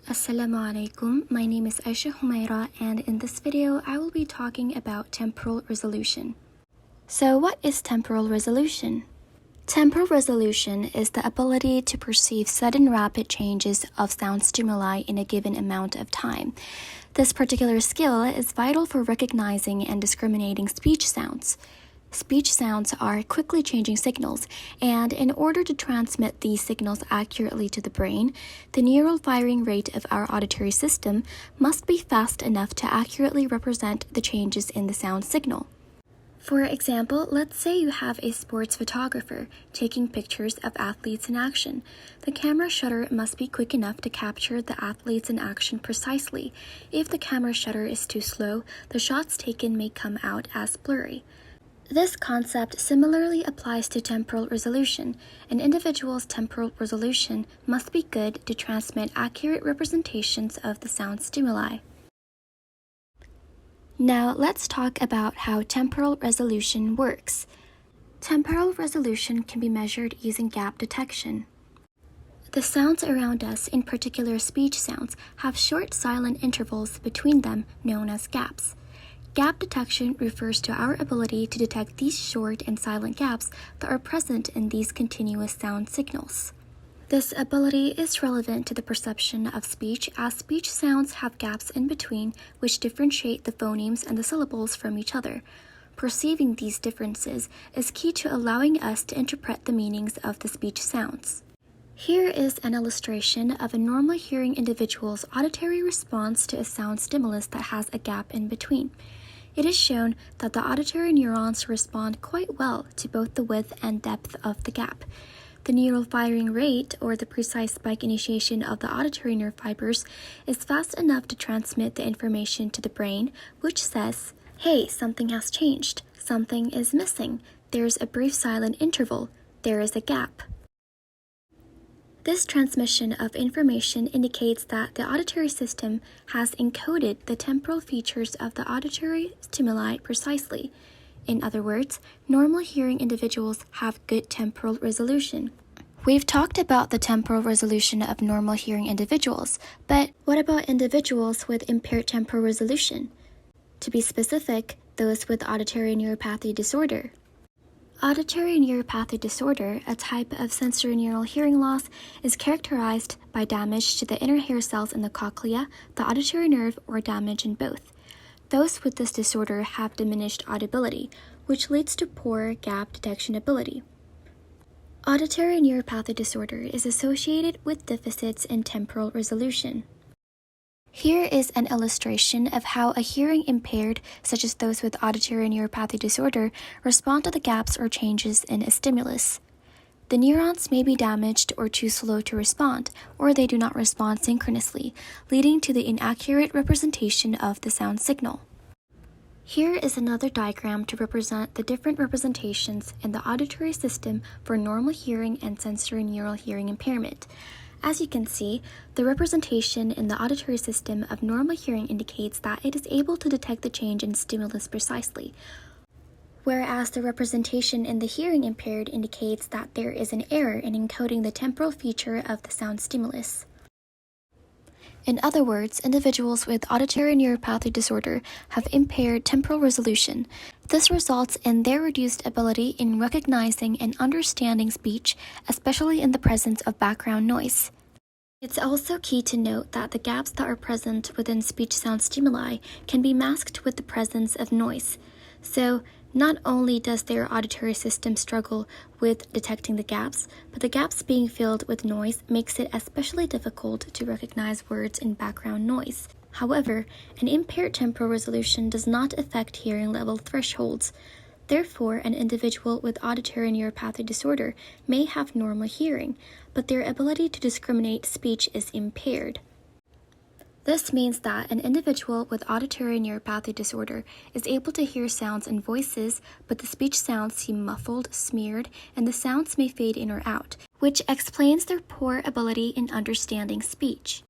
Assalamu alaikum, my name is Aisha Humaira, and in this video I will be talking about temporal resolution. So what is temporal resolution? Temporal resolution is the ability to perceive sudden rapid changes of sound stimuli in a given amount of time. This particular skill is vital for recognizing and discriminating speech sounds. Speech sounds are quickly changing signals, and in order to transmit these signals accurately to the brain, the neural firing rate of our auditory system must be fast enough to accurately represent the changes in the sound signal. For example, let's say you have a sports photographer taking pictures of athletes in action. The camera shutter must be quick enough to capture the athletes in action precisely. If the camera shutter is too slow, the shots taken may come out as blurry. This concept similarly applies to temporal resolution. An individual's temporal resolution must be good to transmit accurate representations of the sound stimuli. Now let's talk about how temporal resolution works. Temporal resolution can be measured using gap detection. The sounds around us, in particular speech sounds, have short silent intervals between them known as gaps. Gap detection refers to our ability to detect these short and silent gaps that are present in these continuous sound signals. This ability is relevant to the perception of speech, as speech sounds have gaps in between which differentiate the phonemes and the syllables from each other. Perceiving these differences is key to allowing us to interpret the meanings of the speech sounds. Here is an illustration of a normal hearing individual's auditory response to a sound stimulus that has a gap in between. It is shown that the auditory neurons respond quite well to both the width and depth of the gap. The neural firing rate, or the precise spike initiation of the auditory nerve fibers, is fast enough to transmit the information to the brain, which says, "Hey, something has changed. Something is missing. There's a brief silent interval. There is a gap." This transmission of information indicates that the auditory system has encoded the temporal features of the auditory stimuli precisely. In other words, normal hearing individuals have good temporal resolution. We've talked about the temporal resolution of normal hearing individuals, but what about individuals with impaired temporal resolution? To be specific, those with auditory neuropathy disorder. Auditory neuropathy disorder, a type of sensorineural hearing loss, is characterized by damage to the inner hair cells in the cochlea, the auditory nerve, or damage in both. Those with this disorder have diminished audibility, which leads to poor gap detection ability. Auditory neuropathy disorder is associated with deficits in temporal resolution. Here is an illustration of how a hearing impaired, such as those with auditory neuropathy disorder, respond to the gaps or changes in a stimulus. The neurons may be damaged or too slow to respond, or they do not respond synchronously, leading to the inaccurate representation of the sound signal. Here is another diagram to represent the different representations in the auditory system for normal hearing and sensorineural hearing impairment. As you can see, the representation in the auditory system of normal hearing indicates that it is able to detect the change in stimulus precisely, whereas the representation in the hearing impaired indicates that there is an error in encoding the temporal feature of the sound stimulus. In other words, individuals with auditory neuropathy disorder have impaired temporal resolution. This results in their reduced ability in recognizing and understanding speech, especially in the presence of background noise. It's also key to note that the gaps that are present within speech sound stimuli can be masked with the presence of noise. So, not only does their auditory system struggle with detecting the gaps, but the gaps being filled with noise makes it especially difficult to recognize words in background noise. However, an impaired temporal resolution does not affect hearing level thresholds. Therefore, an individual with auditory neuropathy disorder may have normal hearing, but their ability to discriminate speech is impaired. This means that an individual with auditory neuropathy disorder is able to hear sounds and voices, but the speech sounds seem muffled, smeared, and the sounds may fade in or out, which explains their poor ability in understanding speech.